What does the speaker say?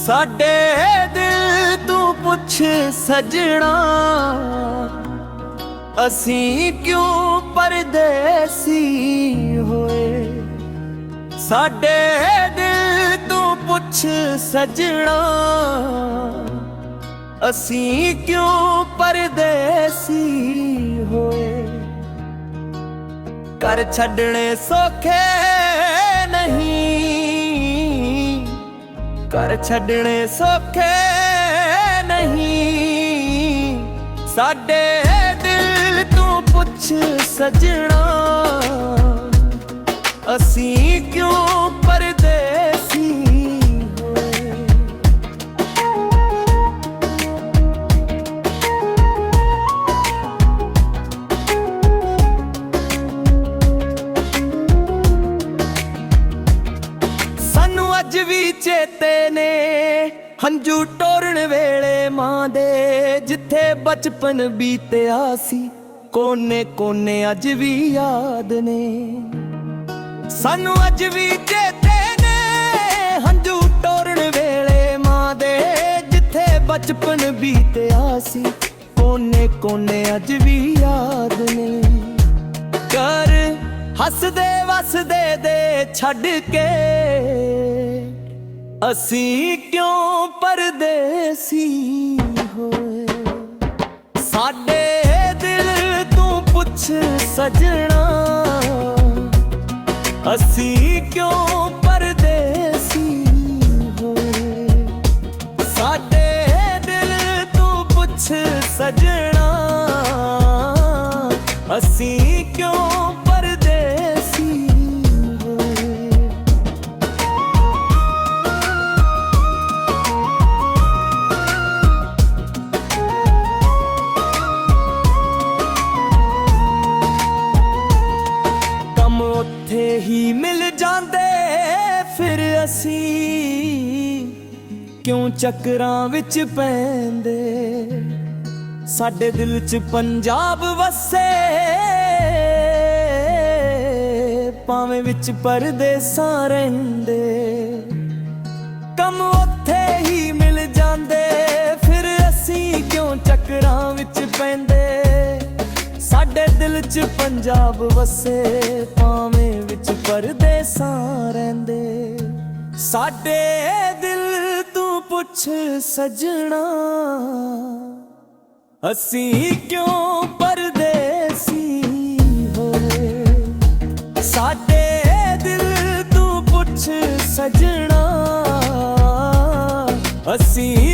साडे दिल तू पुछ सजना, असी क्यों परदेसी होए। साडे दिल तू पुछ सजना, असी क्यों परदेसी होए। कर छड्डने सौखे नहीं, कर छड्डने सौखे नहीं। साडे दिल तू पुछ सजना, असी क्यों परदेसी होए। सानू अज भी चेते ने हंजू टोरन वेले मां दे, जिथे बचपन बीतिया सी कोने कोने अज भी याद ने। सानू अज भी चेते ने हंजू टोरन वेले मां दे, जिथे बचपन बीतिया सी कोने कोने अज भी याद ने। कर हसदे वसदे दे छड्ड के, असी क्यों परदेसी होए। साडे दिल तू पुछ सजना, असी क्यों परदेसी होए। साडे दिल तू पुछ सजना, असी क्यों परदेसी होए। कम उत्थे ही मिल जांदे फिर असी क्यों चक्रां विच पैंदे। साडे दिल च पंजाब वसे भावें विच परदेसां रहिंदे। कम उत्थे ही मिल जांदे फिर असी क्यों चक्रां विच पैंदे। साडे दिल च पंजाब वसे भावें विच परदेसां रहिंदे। साडे दिल तू पुछ सजना, असी क्यों परदेसी होए। साडे दिल तू पुछ सजना, असी